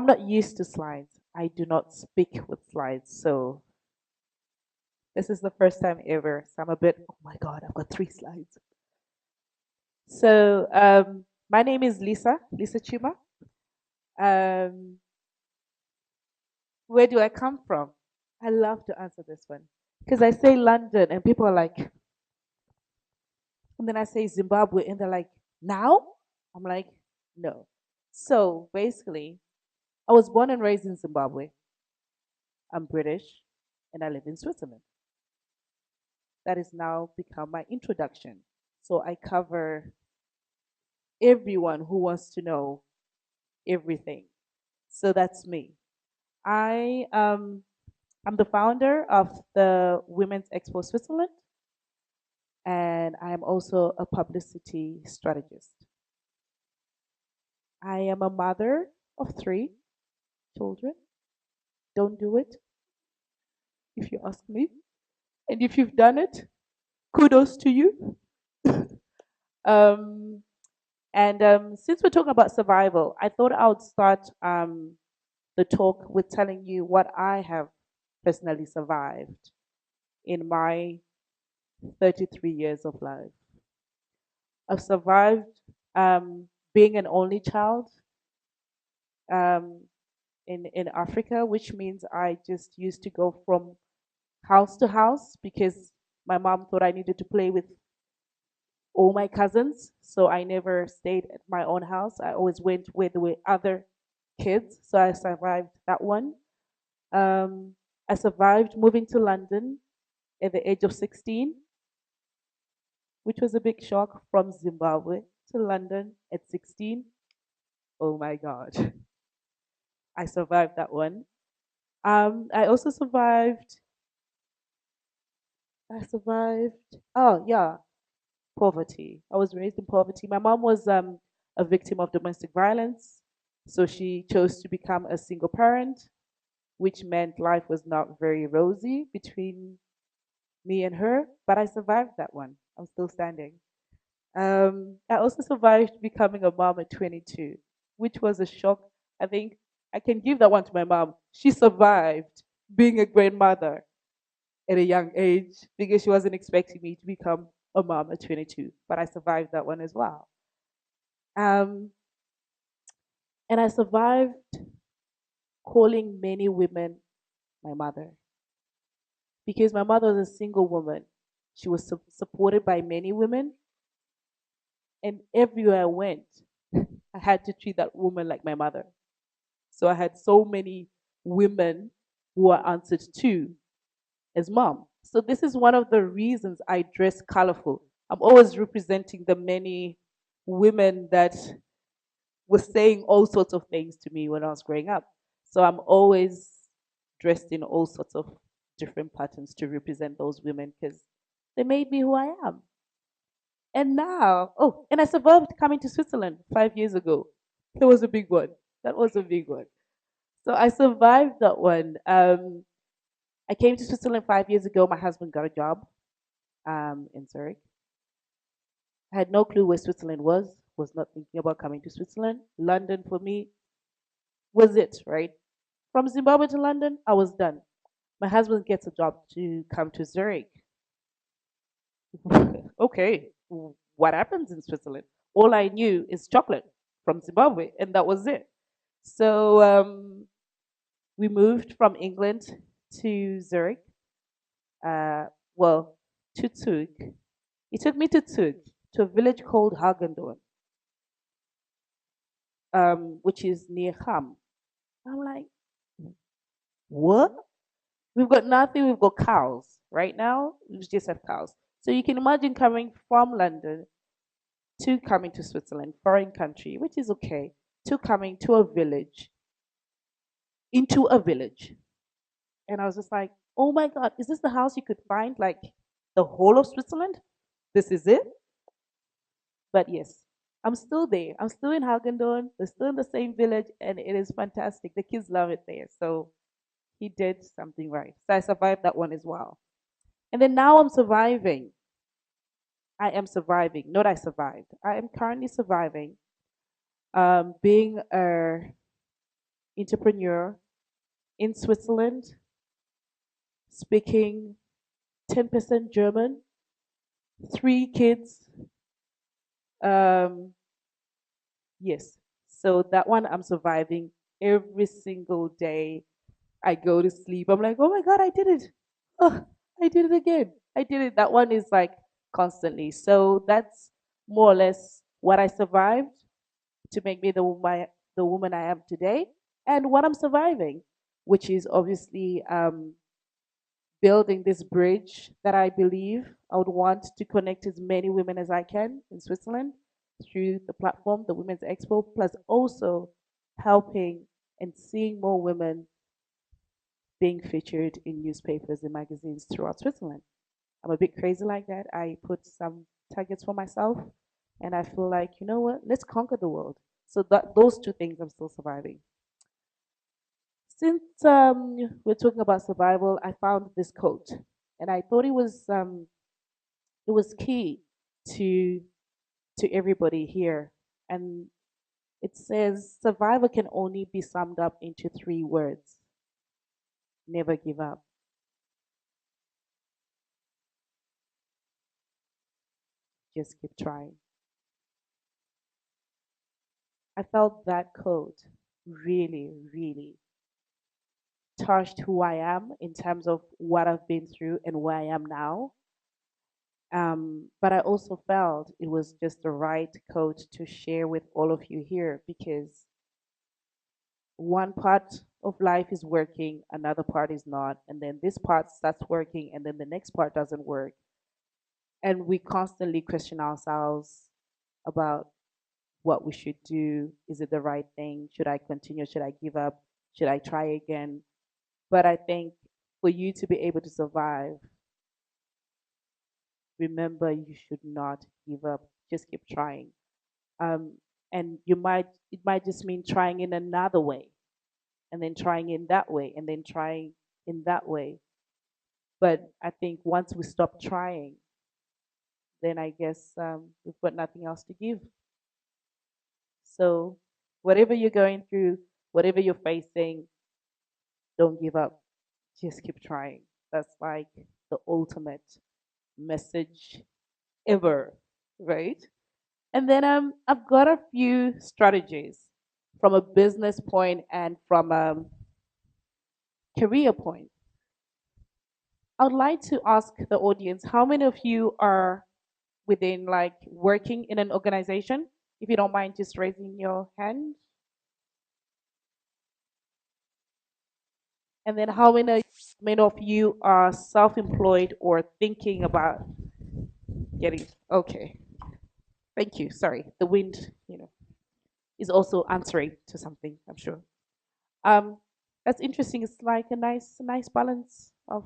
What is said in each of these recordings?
I'm not used to slides. I do not speak with slides. So this is the first time ever. So I'm a bit, oh my God, I've got 3 slides. So my name is Lisa Chuma. Um, where do I come from? I love to answer this one because I say London and people are like, and then I say Zimbabwe and they're like, now? I'm like, no. So basically, I was born and raised in Zimbabwe. I'm British and I live in Switzerland. That has now become my introduction. So I cover everyone who wants to know everything. So that's me. I I'm the founder of the Women's Expo Switzerland, and I am also a publicity strategist. I am a mother of 3 children. Don't do it if you ask me. And if you've done it, kudos to you. um, and since we're talking about survival, I thought I would start the talk with telling you what I have personally survived in my 33 years of life. I've survived being an only child um, in Africa, which means I just used to go from house to house because my mom thought I needed to play with all my cousins. So I never stayed at my own house. I always went where there were other kids. So I survived that one. Um, I survived moving to London at the age of 16, which was a big shock from Zimbabwe to London at 16. Oh my God. I survived that one. I also survived, oh yeah, poverty. I was raised in poverty. My mom was a victim of domestic violence. So she chose to become a single parent, which meant life was not very rosy between me and her, but I survived that one. I'm still standing. I also survived becoming a mom at 22, which was a shock. I think I can give that one to my mom. She survived being a grandmother at a young age because she wasn't expecting me to become a mom at 22, but I survived that one as well. Um, and I survived calling many women my mother because my mother was a single woman. She was supported by many women, and everywhere I went, I had to treat that woman like my mother. So I had so many women who are answered to as mom. So this is one of the reasons I dress colorful. I'm always representing the many women that were saying all sorts of things to me when I was growing up. So I'm always dressed in all sorts of different patterns to represent those women because they made me who I am. And now, oh, and I survived coming to Switzerland 5 years ago. That was a big one. That was a big one. So I survived that one. I came to Switzerland 5 years ago. My husband got a job in Zurich. I had no clue where Switzerland was not thinking about coming to Switzerland. London for me was it, right? From Zimbabwe to London, I was done. My husband gets a job to come to Zurich. Okay, what happens in Switzerland? All I knew is chocolate from Zimbabwe, and that was it. So we moved from England to Zurich. Uh, well, to Zug. He took me to Zug, to a village called Hagendorn, which is near Ham. I'm like, what? We've got nothing. We've got cows. Right now, we just have cows. So you can imagine coming from London to coming to Switzerland, foreign country, which is okay, to coming to a village, into a village. And I was just like, oh my God, is this the house you could find like the whole of Switzerland? This is it? But yes, I'm still there. I'm still in Hagendorn. We're still in the same village, and it is fantastic. The kids love it there. So he did something right. So I survived that one as well. And then now I'm surviving. I am surviving. Not I survived. I am currently surviving being a entrepreneur in Switzerland, speaking 10% German, 3 kids. Um, yes. So that one I'm surviving every single day. I go to sleep. I'm like, oh my God, I did it. Oh, I did it again. I did it. That one is like constantly. So that's more or less what I survived to make me the woman I am today and what I'm surviving, which is obviously building this bridge that I believe I would want to connect as many women as I can in Switzerland through the platform, the Women's Expo, plus also helping and seeing more women being featured in newspapers and magazines throughout Switzerland. I'm a bit crazy like that. I put some targets for myself and I feel like, you know what, let's conquer the world. So that those two things I'm still surviving. Since we're talking about survival, I found this quote and I thought it was key to everybody here. And it says survival can only be summed up into 3 words: never give up. Just keep trying. I felt that quote really, really touched who I am in terms of what I've been through and where I am now. But I also felt it was just the right quote to share with all of you here because one part of life is working, another part is not, and then this part starts working, and then the next part doesn't work. And we constantly question ourselves about what we should do. Is it the right thing? Should I continue? Should I give up? Should I try again? But I think for you to be able to survive, remember you should not give up. Just keep trying. Um, and it might just mean trying in another way, and then trying in that way, and then trying in that way. But I think once we stop trying, then I guess we've got nothing else to give. So whatever you're going through, whatever you're facing, don't give up. Just keep trying. That's like the ultimate message ever, right? And then I've got a few strategies from a business point and from a career point. I would like to ask the audience how many of you are within like working in an organization? If you don't mind just raising your hand. And then how many of you are self-employed or thinking about getting okay. Thank you. Sorry. The wind, is also answering to something, I'm sure. Um, that's interesting. It's like a nice balance of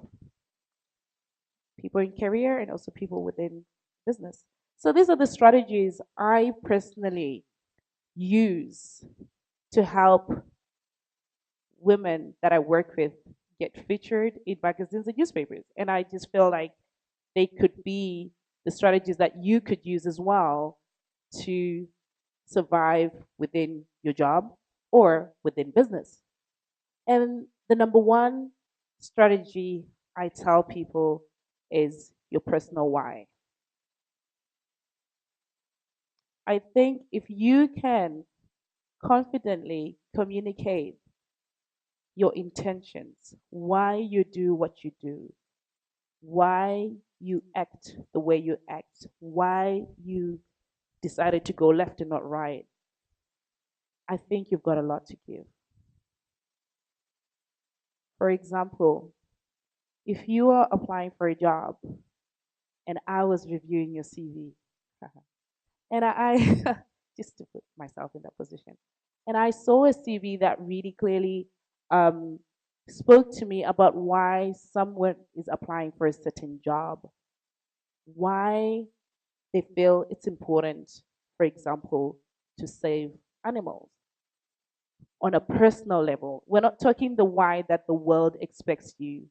people in career and also people within business. So these are the strategies I personally use to help women that I work with get featured in magazines and newspapers. And I just feel like they could be the strategies that you could use as well to survive within your job or within business. And the number one strategy I tell people is your personal why. I think if you can confidently communicate your intentions, why you do what you do, why you act the way you act, why you decided to go left and not right, I think you've got a lot to give. For example, if you are applying for a job and I was reviewing your CV, and just to put myself in that position, and I saw a CV that really clearly um, spoke to me about why someone is applying for a certain job, why they feel it's important, for example, to save animals on a personal level. We're not talking the why that the world expects you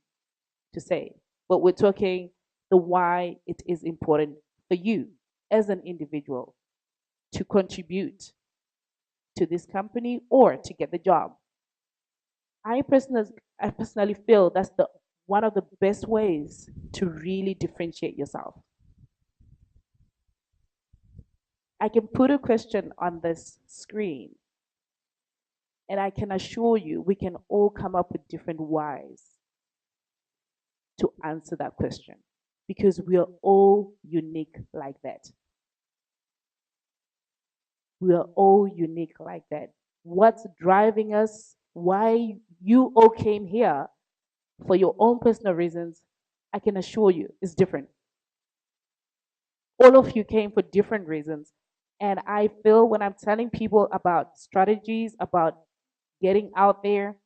to say, but we're talking the why it is important for you as an individual to contribute to this company or to get the job. I personally, I personally feel that's the one of the best ways to really differentiate yourself. I can put a question on this screen, and I can assure you we can all come up with different whys to answer that question because we are all unique like that. We are all unique like that. What's driving us, why you all came here for your own personal reasons, I can assure you is different. All of you came for different reasons. And I feel when I'm telling people about strategies, about getting out there,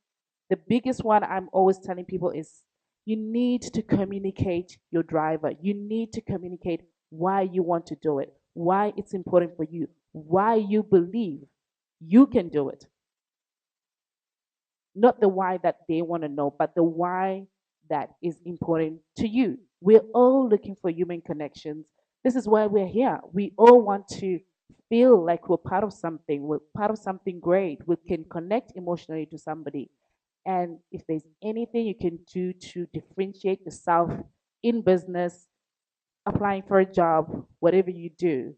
the biggest one I'm always telling people is you need to communicate your driver. You need to communicate why you want to do it, why it's important for you, why you believe you can do it. Not the why that they want to know, but the why that is important to you. We're all looking for human connections. This is why we're here. We all want to feel like we're part of something great. We can connect emotionally to somebody. And if there's anything you can do to differentiate yourself in business, applying for a job, whatever you do,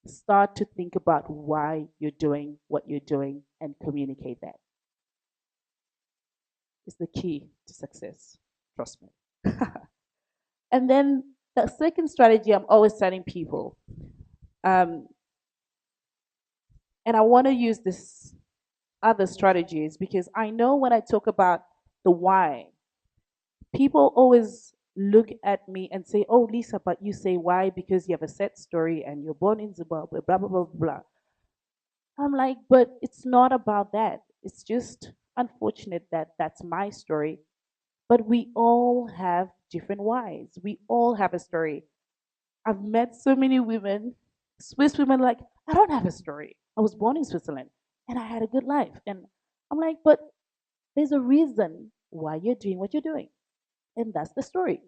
start to think about why you're doing what you're doing and communicate that. Is the key to success. Trust me. And then the second strategy I'm always telling people, um, and I want to use this other strategies because I know when I talk about the why, people always look at me and say, "Oh, Lisa, but you say why because you have a set story and you're born in Zimbabwe, blah blah blah blah." I'm like, but it's not about that. It's just unfortunate that that's my story. But we all have different whys. We all have a story. I've met so many women, Swiss women, like, I don't have a story. I was born in Switzerland and I had a good life. And I'm like, but there's a reason why you're doing what you're doing. And that's the story.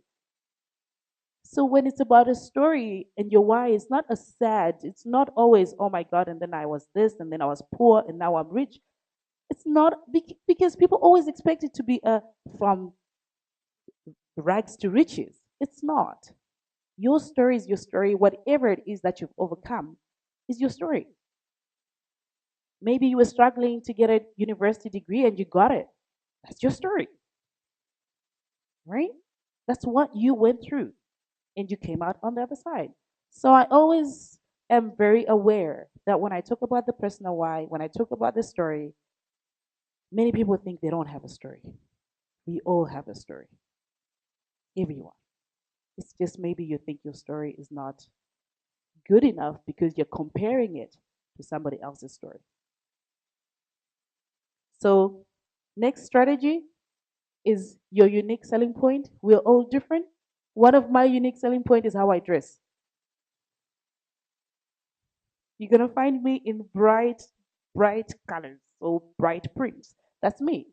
So when it's about a story and your why, it's not a sad, it's not always, oh my God, and then I was this, and then I was poor, and now I'm rich. It's not because people always expect it to be a from rags to riches. It's not. Your story is your story. Whatever it is that you've overcome is your story. Maybe you were struggling to get a university degree and you got it. That's your story, right? That's what you went through and you came out on the other side. So I always am very aware that when I talk about the personal why, when I talk about the story, many people think they don't have a story. We all have a story. Everyone. It's just maybe you think your story is not good enough because you're comparing it to somebody else's story. So, next strategy is your unique selling point. We're all different. One of my unique selling point is how I dress. You're gonna find me in bright colors or bright prints. That's me,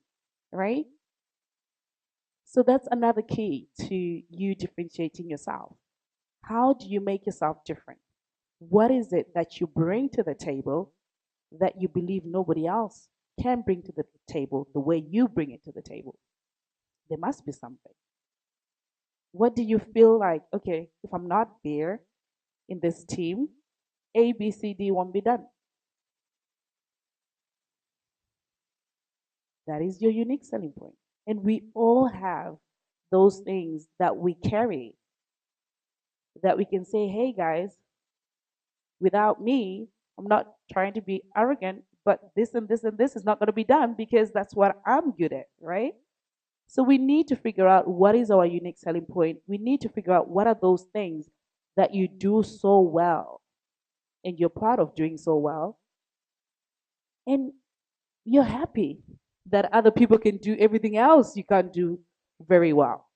right? So that's another key to you differentiating yourself. How do you make yourself different? What is it that you bring to the table that you believe nobody else can bring to the table the way you bring it to the table? There must be something. What do you feel like? Okay, if I'm not there in this team, A, B, C, D won't be done. That is your unique selling point. And we all have those things that we carry that we can say, hey guys, without me, I'm not trying to be arrogant, but this and this and this is not going to be done because that's what I'm good at, right? So we need to figure out what is our unique selling point. We need to figure out what are those things that you do so well and you're proud of doing so well. And you're happy that other people can do everything else you can't do very well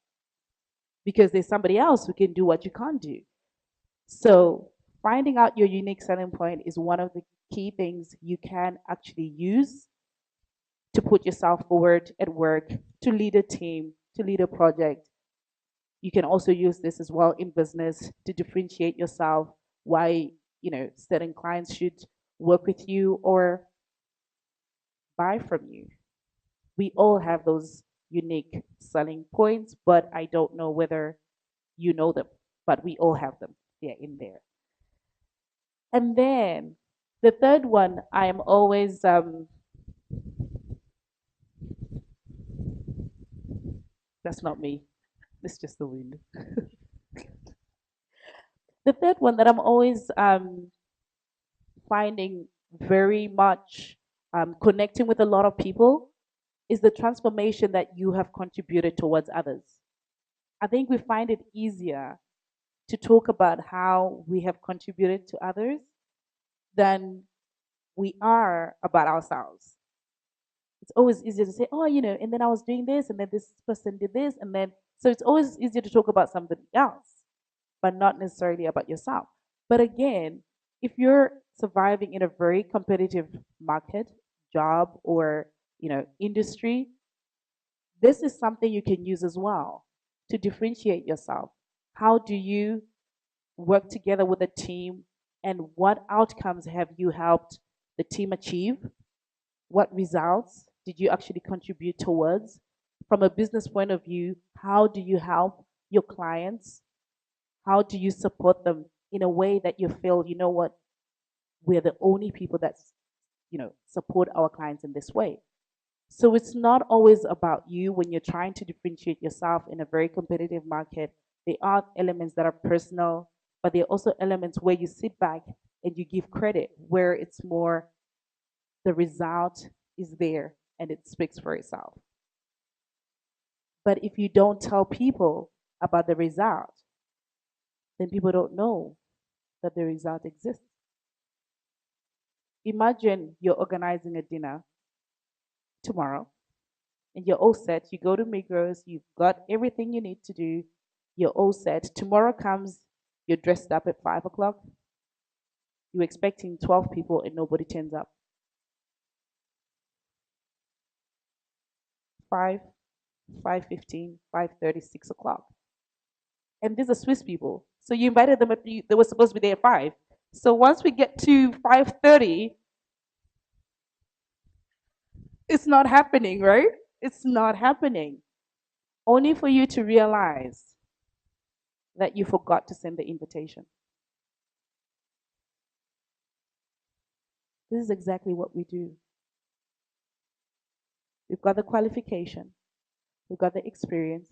because there's somebody else who can do what you can't do. So, finding out your unique selling point is one of the key things you can actually use to put yourself forward at work, to lead a team, to lead a project. You can also use this as well in business to differentiate yourself, why, certain clients should work with you or buy from you. We all have those unique selling points, but I don't know whether you know them, but we all have them. They're in there. And then the third one, I am always, that's not me, it's just the wind. The third one that I'm always finding very much connecting with a lot of people is the transformation that you have contributed towards others. I think we find it easier to talk about how we have contributed to others than we are about ourselves. It's always easier to say, oh, and then I was doing this, and then this person did this, and then, so it's always easier to talk about somebody else, but not necessarily about yourself. But again, if you're surviving in a very competitive market, job, or, industry, this is something you can use as well to differentiate yourself. How do you work together with a team, and what outcomes have you helped the team achieve? What results did you actually contribute towards? From a business point of view, how do you help your clients? How do you support them in a way that you feel, you know what, we're the only people that, support our clients in this way? So it's not always about you when you're trying to differentiate yourself in a very competitive market. There are elements that are personal, but there are also elements where you sit back and you give credit, where it's more the result is there and it speaks for itself. But if you don't tell people about the result, then people don't know that the result exists. Imagine you're organizing a dinner tomorrow and you're all set. You go to Migros, you've got everything you need to do, you're all set. Tomorrow comes, you're dressed up at 5 o'clock, you're expecting 12 people and nobody turns up. 5, 5:15, 5:30, 6 o'clock. And these are Swiss people. So you invited them they were supposed to be there at 5. So once we get to 5:30, it's not happening, right? It's not happening. Only for you to realize that you forgot to send the invitation. This is exactly what we do. We've got the qualification, we've got the experience,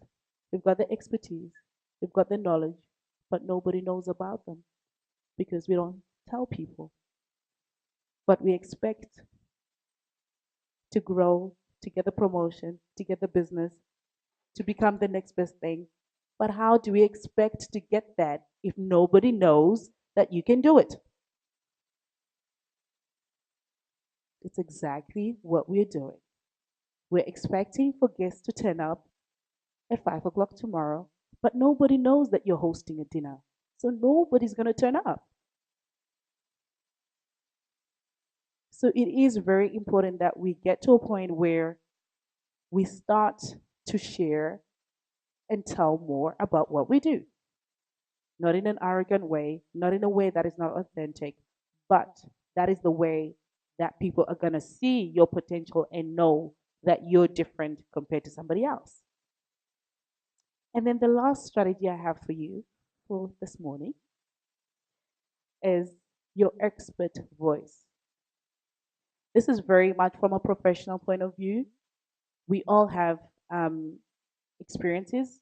we've got the expertise, we've got the knowledge, but nobody knows about them because we don't tell people. But we expect to grow, to get the promotion, to get the business, to become the next best thing. But how do we expect to get that if nobody knows that you can do it? It's exactly what we're doing. We're expecting for guests to turn up at 5 o'clock tomorrow, but nobody knows that you're hosting a dinner. So nobody's going to turn up. So it is very important that we get to a point where we start to share and tell more about what we do. Not in an arrogant way, not in a way that is not authentic, but that is the way that people are going to see your potential and know that you're different compared to somebody else. And then the last strategy I have for you for this morning is your expert voice. This is very much from a professional point of view. We all have experiences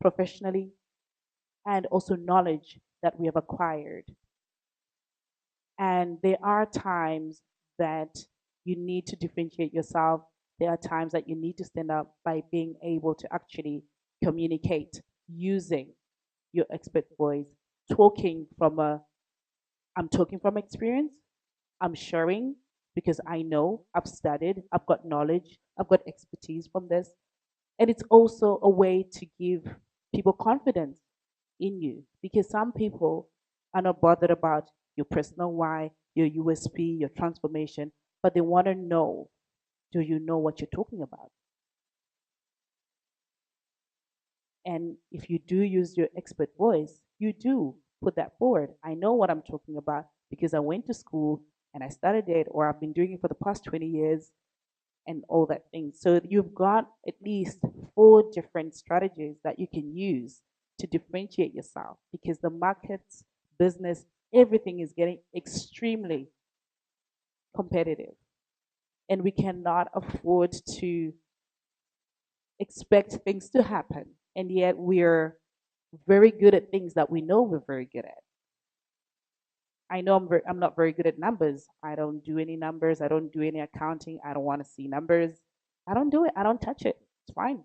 professionally and also knowledge that we have acquired. And there are times that you need to differentiate yourself. There are times that you need to stand up by being able to actually communicate using your expert voice, talking from I'm talking from experience, I'm sharing because I know, I've studied, I've got knowledge, I've got expertise from this. And it's also a way to give people confidence in you because some people are not bothered about your personal why, your USP, your transformation, but they want to know, do you know what you're talking about? And if you do use your expert voice, you do put that forward. I know what I'm talking about because I went to school and I studied it, or I've been doing it for the past 20 years. and all that things. So you've got at least four different strategies that you can use to differentiate yourself because the markets, business, everything is getting extremely competitive. And we cannot afford to expect things to happen. And yet we're very good at things that we know we're very good at. I know I'm not very good at numbers. I don't do any numbers. I don't do any accounting. I don't want to see numbers. I don't do it. I don't touch it. It's fine.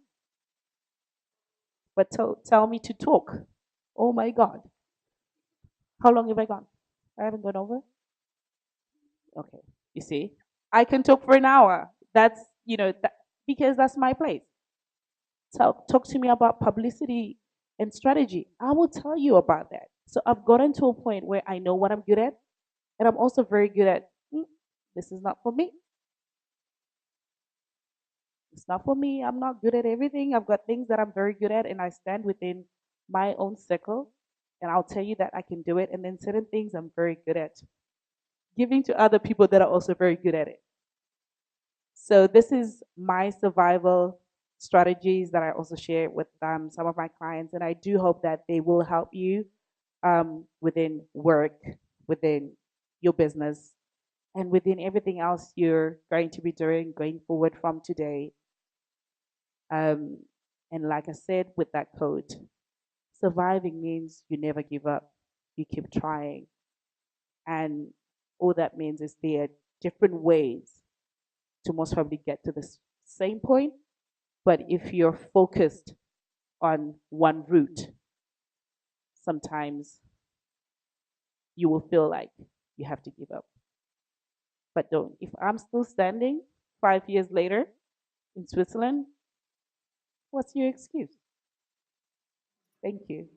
But tell me to talk. Oh my God. How long have I gone? I haven't gone over? Okay. You see, I can talk for an hour. That's, because that's my place. Talk to me about publicity and strategy. I will tell you about that. So I've gotten to a point where I know what I'm good at. And I'm also very good at, this is not for me. It's not for me. I'm not good at everything. I've got things that I'm very good at, and I stand within my own circle. And I'll tell you that I can do it. And then certain things I'm very good at giving to other people that are also very good at it. So this is my survival strategies that I also share with some of my clients, and I do hope that they will help you within work, within your business, and within everything else you're going to be doing going forward from today. Um, and like I said with that quote, surviving means you never give up, you keep trying. And all that means is there are different ways to most probably get to the same point. But if you're focused on one route, sometimes you will feel like you have to give up. But don't. If I'm still standing 5 years later in Switzerland, what's your excuse? Thank you.